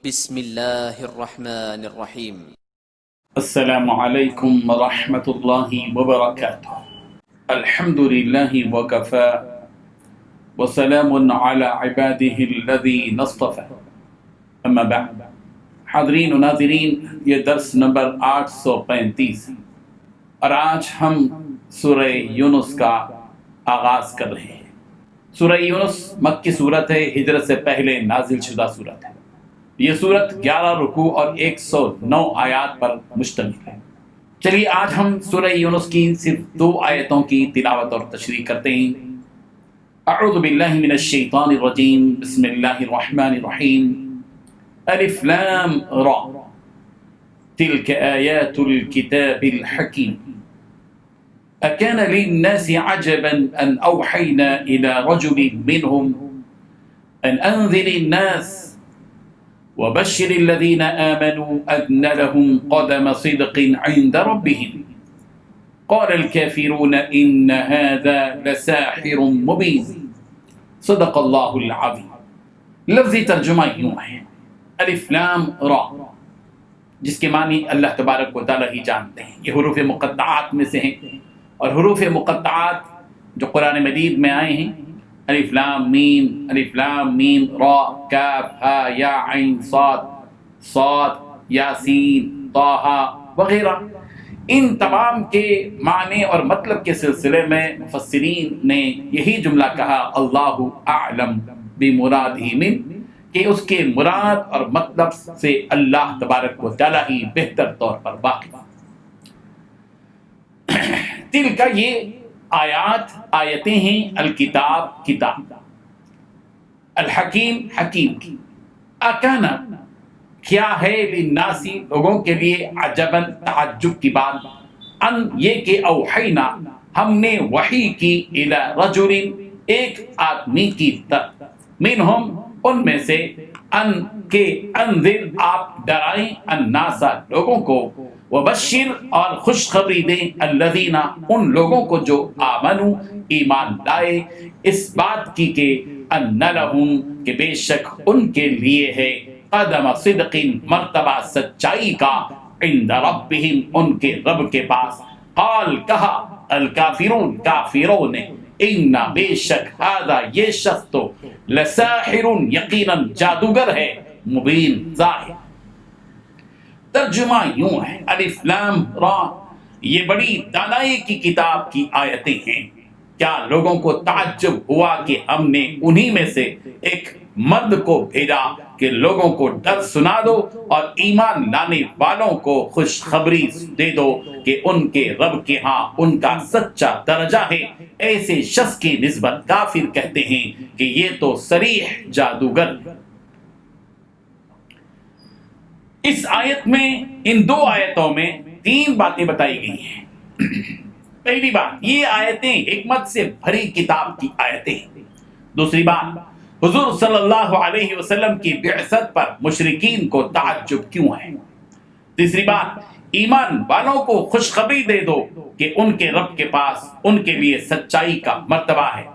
بسم اللہ الرحمن الرحیم۔ السلام علیکم ورحمۃ اللہ وبرکاتہ۔ الحمد للہ وکفی وسلام علی عباده الذین اصطفی، اما بعد۔ حاضرین و ناظرین، یہ درس نمبر 835 ہے اور آج ہم سورہ یونس کا آغاز کر رہے ہیں۔ سورہ یونس مکی سورت ہے، ہجرت سے پہلے نازل شدہ سورت ہے۔ یہ سورت 11 رکوع اور 109 آیات پر مشتمل ہے۔ چلیے آج ہم سورہ یونس کی صرف 2 آیتوں کی تلاوت اور تشریح کرتے ہیں۔ اعوذ باللہ من الشیطان الرجیم، بسم اللہ الرحمن الرحیم۔ الف لام را تلک آیات الكتاب الحکیم۔ اکان للناس عجبا ان اوحینا الى رجل منهم ان انذر الناس وبشر الذين آمنوا أن لهم قدم صدق عند ربهم قال الكافرون إن هذا لساحر مبين۔ صدق اللہ العظیم۔ لفظی ترجمہ یوں ہے، الف لام را، جس کے معنی اللہ تبارک و تعالی ہی جانتے ہیں۔ یہ حروف مقطعات میں سے ہیں، اور حروف مقطعات جو قرآن مجید میں آئے ہیں، الف لام میم را کاف ہا یا عین صاد یاسین طٰہٰ وغیرہ، ان تمام کے معنی اور مطلب کے سلسلے میں مفسرین نے یہی جملہ کہا، اللہ اعلم بمرادہ من، کہ اس کے مراد اور مطلب سے اللہ تبارک و تعالی ہی بہتر طور پر واقف۔ تل کا یہ آیتیں ہیں، الکتاب کتاب، الحکیم حکیم کی، اکانا کیا ہے، للناسی لوگوں کے لیے، عجباً تعجب کی بات، ان یہ کہ اوحینا ہم نے وحی کی، الی رجل ایک آدمی کی طرف، منہم ان میں سے، ان کے انذر آپ ڈرائیں، الناس لوگوں کو، وبشر اور خوشخبری دیں، الذین ان لوگوں کو جو آمنوا ایمان لائے، اس بات کی کہ ان لہم کہ بے شک ان کے لیے ہے، قدم صدق مرتبہ سچائی کا، عند ربہم ان کے رب کے پاس، قال کہا، الکافرون کافروں نے، ان بے شک ھذا یہ شخص تو، لساحر یقیناً جادوگر ہے، مبین ظاہر۔ ترجمہ یوں ہے، الف لام را، یہ بڑی دانائی کی کتاب کی آیتیں ہیں۔ کیا لوگوں کو تعجب ہوا کہ ہم نے انہی میں سے ایک مرد کو بھیجا کہ لوگوں کو ڈر سنا دو اور ایمان لانے والوں کو خوشخبری دے دو کہ ان کے رب کے ہاں ان کا سچا درجہ ہے۔ ایسے شخص کی نسبت کافر کہتے ہیں کہ یہ تو صریح جادوگر۔ اس آیت میں، ان 2 آیتوں میں 3 باتیں بتائی گئی ہیں۔ پہلی بات، یہ آیتیں حکمت سے بھری کتاب کی آیتیں ہیں۔ دوسری بات، حضور صلی اللہ علیہ وسلم کی بعثت پر مشرکین کو تعجب کیوں ہے۔ تیسری بات، ایمان والوں کو خوشخبری دے دو کہ ان کے رب کے پاس ان کے لیے سچائی کا مرتبہ ہے،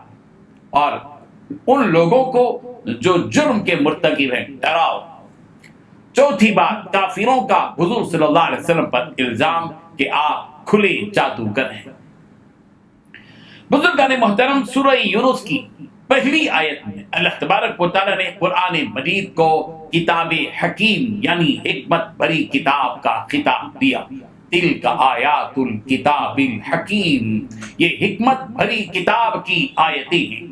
اور ان لوگوں کو جو جرم کے مرتکب ہیں ڈراؤ۔ چوتھی بات، کافروں کا حضور صلی اللہ علیہ وسلم پر الزام کہ آپ کھلے جادوگر ہیں۔ بزرگان محترم، سورہ یونس کی پہلی آیت میں اللہ تبارک و تعالی نے قرآن مجید کو کتاب حکیم یعنی حکمت بھری کتاب کا خطاب دیا۔ تلک آیات الکتاب الحکیم، یہ حکمت بھری کتاب کی آیتیں ہیں۔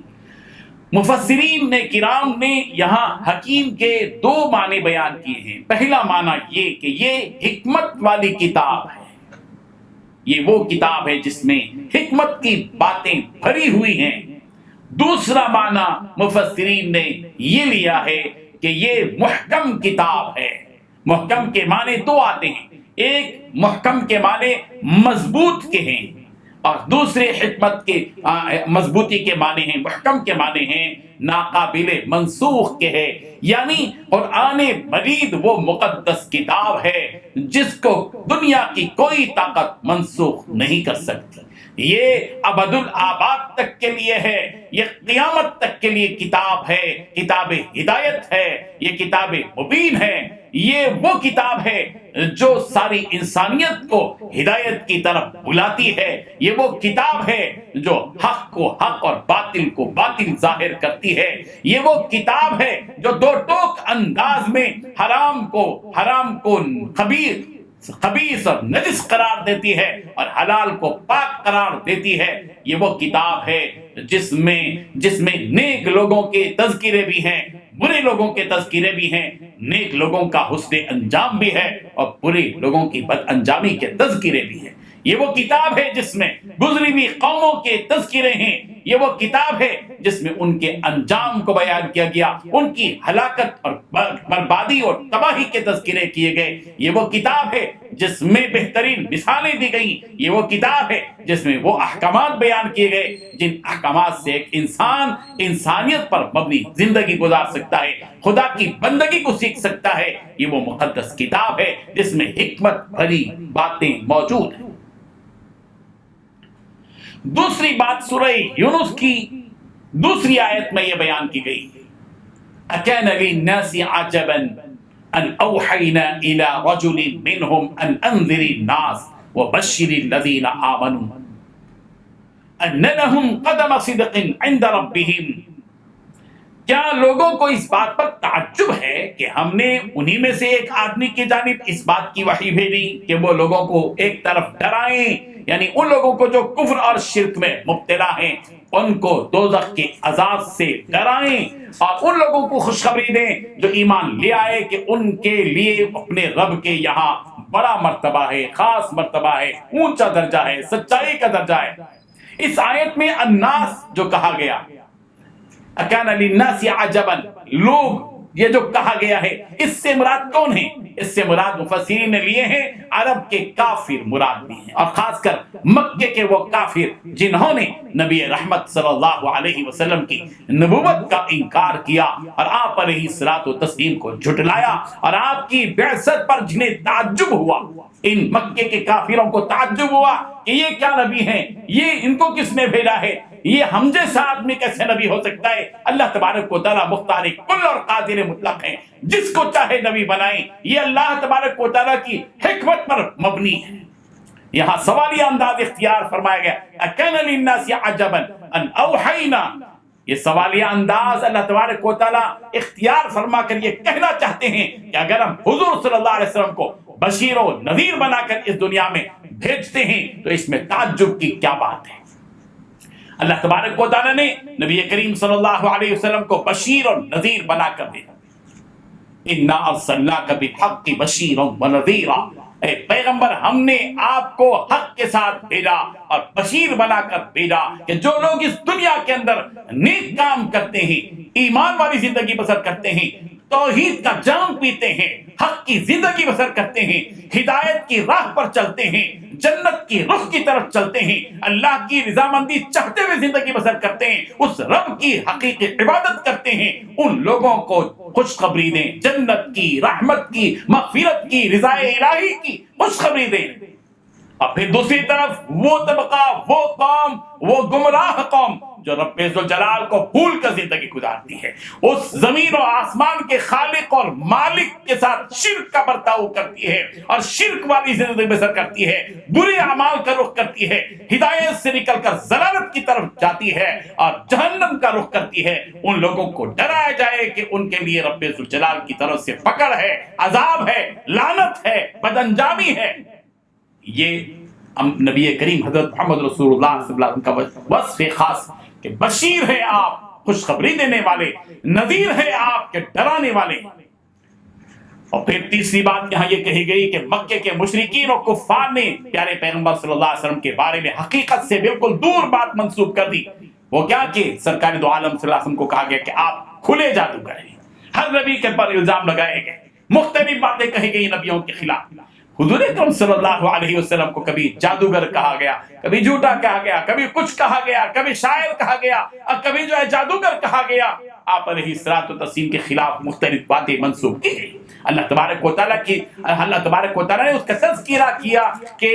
مفسرین نے کرام نے یہاں حکیم کے 2 معنی بیان کیے ہیں۔ پہلا معنی یہ کہ یہ حکمت والی کتاب ہے، یہ وہ کتاب ہے جس میں حکمت کی باتیں بھری ہوئی ہیں۔ دوسرا معنی مفسرین نے یہ لیا ہے کہ یہ محکم کتاب ہے۔ محکم کے معنی 2 آتے ہیں، ایک محکم کے معنی مضبوط کے ہیں، اور دوسرے حکمت کے مضبوطی کے معنی ہیں، محکم کے معنی ہیں ناقابل منسوخ کے ہے، یعنی قرآن مجید وہ مقدس کتاب ہے جس کو دنیا کی کوئی طاقت منسوخ نہیں کر سکتی۔ یہ ابد الآباد تک کے لیے ہے، یہ قیامت تک کے لیے کتاب ہے، کتاب ہدایت ہے، یہ کتاب مبین ہے، یہ وہ کتاب ہے جو ساری انسانیت کو ہدایت کی طرف بلاتی ہے، یہ وہ کتاب ہے جو حق کو حق اور باطل کو باطل ظاہر کرتی ہے، یہ وہ کتاب ہے جو دو ٹوک انداز میں حرام کو خبیث اور نجس قرار دیتی ہے اور حلال کو پاک قرار دیتی ہے۔ یہ وہ کتاب ہے جس میں نیک لوگوں کے تذکرے بھی ہیں، برے لوگوں کے تذکرے بھی ہیں، نیک لوگوں کا حسن انجام بھی ہے اور برے لوگوں کی بد انجامی کے تذکرے بھی ہیں۔ یہ وہ کتاب ہے جس میں گزری ہوئی قوموں کے تذکرے ہیں، یہ وہ کتاب ہے جس میں ان کے انجام کو بیان کیا گیا، ان کی ہلاکت اور بربادی اور تباہی کے تذکرے کیے گئے، یہ وہ کتاب ہے جس میں بہترین مثالیں دی گئیں، یہ وہ کتاب ہے جس میں وہ احکامات بیان کیے گئے جن احکامات سے ایک انسان انسانیت پر مبنی زندگی گزار سکتا ہے، خدا کی بندگی کو سیکھ سکتا ہے۔ یہ وہ مقدس کتاب ہے جس میں حکمت بھری باتیں موجود ہیں۔ دوسری بات سورہ یونس کی دوسری آیت میں یہ بیان کی گئی، اَكَانَ لِلنَّاسِ عَجَبًا أَنْ أَوْحَيْنَا إِلَى رَجُلٍ مِّنْهُمْ أَنْ أَنذِرِ النَّاسَ وَبَشِّرِ الَّذِينَ آمَنُوا أَنَّ لَهُمْ قَدَمَ صِدْقٍ عِنْدَ رَبِّهِمْ۔ کیا لوگوں کو اس بات پر تعجب ہے کہ ہم نے انہی میں سے ایک آدمی کی جانب اس بات کی وحی بھیجی کہ وہ لوگوں کو ایک طرف ڈرائیں، یعنی ان لوگوں کو جو کفر اور شرک میں مبتلا ہیں ان کو دوزخ کے عذاب سے ڈرائیں، اور ان لوگوں کو خوشخبری دیں جو ایمان لے آئے کہ ان کے لیے اپنے رب کے یہاں بڑا مرتبہ ہے، خاص مرتبہ ہے، اونچا درجہ ہے، سچائی کا درجہ ہے۔ اس آیت میں الناس جو کہا گیا، اکان للناس عجبا، لوگ یہ جو کہا گیا ہے، اس سے مراد کون ہیں؟ اس سے مراد مفسرین نے لیے ہیں عرب کے کافر مراد بھی ہیں، اور خاص کر مکے کے وہ کافر جنہوں نے نبی رحمت صلی اللہ علیہ وسلم کی نبوت کا انکار کیا اور آپ علیہ الصلوۃ والتسلیم کو جھٹلایا، اور آپ کی بعثت پر جنہیں تعجب ہوا، ان مکے کے کافروں کو تعجب ہوا کہ یہ کیا نبی ہیں، یہ ان کو کس نے بھیجا ہے، یہ ہم جیسا آدمی کیسے نبی ہو سکتا ہے؟ اللہ تبارک و تعالیٰ مختار کل اور قادر مطلق ہے، جس کو چاہے نبی بنائیں، یہ اللہ تبارک و تعالیٰ کی حکمت پر مبنی ہے۔ یہاں سوالیہ انداز اختیار فرمایا گیا، اَكَانَ لِلنَّاسِ عَجَبًا أَنْ أَوْحَيْنَا، یہ سوالیہ انداز اللہ تبارک و تعالیٰ اختیار فرما کر یہ کہنا چاہتے ہیں کہ اگر ہم حضور صلی اللہ علیہ وسلم کو بشیر و نذیر بنا کر اس دنیا میں بھیجتے ہیں تو اس میں تعجب کی کیا بات ہے؟ اللہ تبارک و تعالیٰ نے نبی کریم صلی اللہ علیہ وسلم کو بشیر اور نذیر بنا کر بھیجا، اِنَّا أَرْسَلْنَاكَ بِالْحَقِّ بَشِيرًا وَنَذِيرًا، اے پیغمبر ہم نے آپ کو حق کے ساتھ بھیجا اور بشیر بنا کر بھیجا کہ جو لوگ اس دنیا کے اندر نیک کام کرتے ہیں، ایمان والی زندگی بسر کرتے ہیں، توحید کا جام پیتے ہیں، حق کی زندگی بسر کرتے ہیں، ہدایت کی راہ پر چلتے ہیں، جنت کی رخ کی طرف چلتے ہیں، اللہ کی رضامندی چاہتے ہوئے زندگی بسر کرتے ہیں، اس رب کی حقیقی عبادت کرتے ہیں، ان لوگوں کو خوشخبری دیں، جنت کی، رحمت کی، مغفرت کی، رضا الہی کی خوشخبری دیں۔ اور پھر دوسری طرف وہ طبقہ، وہ قوم، وہ گمراہ قوم جو رب ذوالجلال کو بھول کر زندگی گزارتی ہے، اس زمین و آسمان کے خالق اور مالک کے ساتھ شرک کا برتاؤ کرتی ہے اور شرک والی زندگی بسر کرتی ہے، برے اعمال کا رخ کرتی ہے، ہدایت سے نکل کر ضلالت کی طرف جاتی ہے اور جہنم کا رخ کرتی ہے۔ ان لوگوں کو ڈرایا جائے کہ ان کے لیے رب ذوالجلال کی طرف سے پکڑ ہے، عذاب ہے، لعنت ہے، بدانجامی ہے۔ یہ نبی کریم حضرت محمد رسول اللہ صلی اللہ علیہ وسلم کا وصف خاص کہ بشیر ہے آپ، خوشخبری دینے والے، نذیر ہے آپ کے ڈرانے والے۔ اور پھر تیسری بات یہاں یہ کہی گئی کہ مکے کے مشرکین اور کفار نے پیارے پیغمبر صلی اللہ علیہ وسلم کے بارے میں حقیقت سے بالکل دور بات منسوب کر دی۔ وہ کیا کہ سرکار دو عالم صلی اللہ علیہ وسلم کو کہا گیا کہ آپ کھلے جادوگر ہیں، ہر نبی کے پر الزام لگائے گئے، مختلف باتیں کہی گئی نبیوں کے خلاف۔ حضور اکرم صلی اللہ علیہ وسلم کو کبھی جادوگر کہا گیا، کبھی جھوٹا کہا گیا، کبھی کچھ کہا گیا، کبھی شاعر کہا گیا، اور کبھی جو ہے جادوگر کہا گیا۔ آپ علیہ الصلوۃ والتسلیم کے خلاف مختلف باتیں منسوب کی گئی۔ اللہ تبارک و تعالیٰ نے اس کا تذکرہ کیا کہ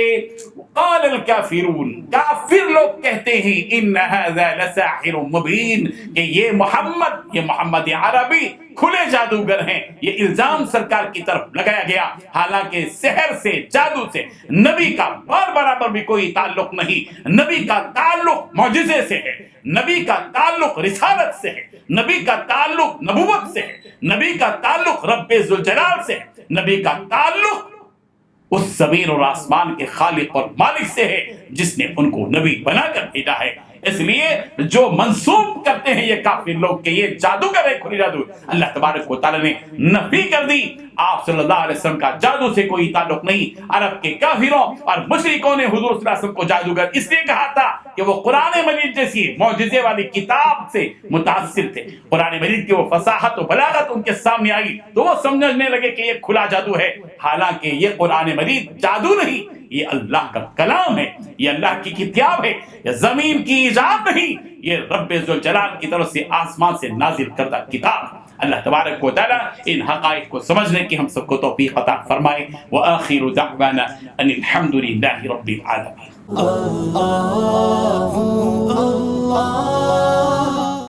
قال الکافرون، کافر لوگ کہتے ہیں ان ھذا لساحر مبین، کہ یہ محمد عربی کھلے جادوگر ہیں۔ یہ الزام سرکار کی طرف لگایا گیا، حالانکہ سحر سے، جادو سے نبی کا برابر بھی کوئی تعلق نہیں۔ نبی کا تعلق معجزے سے ہے، نبی کا تعلق رسالت سے ہے، نبی کا تعلق نبوت سے ہے، نبی کا تعلق رب ذوالجلال سے ہے، نبی کا تعلق اس زمین اور آسمان کے خالق اور مالک سے ہے جس نے ان کو نبی بنا کر بھیجا ہے۔ اس لیے جو منسوب کرتے ہیں یہ کافر لوگ کہ یہ جادوگر ہے، کھلی جادو، اللہ تبارک و تعالیٰ نے نفی کر دی۔ آپ صلی اللہ علیہ وسلم کا جادو سے کوئی تعلق نہیں۔ عرب کے کافروں اور مشرکوں نے حضور صلی اللہ علیہ وسلم کو جادوگر اس لیے کہا تھا کہ وہ قرآن مجید جیسی معجزے والی کتاب سے متاثر تھے۔ قرآن مجید کی وہ فصاحت و بلاغت ان کے سامنے آئی تو وہ سمجھنے لگے کہ یہ کھلا جادو ہے، حالانکہ یہ قرآن مجید جادو نہیں، یہ اللہ کا کلام ہے، یہ اللہ کی کتاب ہے، یہ زمین کی ایجاد نہیں، یہ رب ذوالجلال کی طرف سے آسمان سے نازل کردہ کتاب ہے۔ اللہ تبارک و تعالی ان حقائق کو سمجھنے کی ہم سب کو توفیق عطا فرمائے۔ وآخر دعوانا ان الحمد للہ رب العالمین۔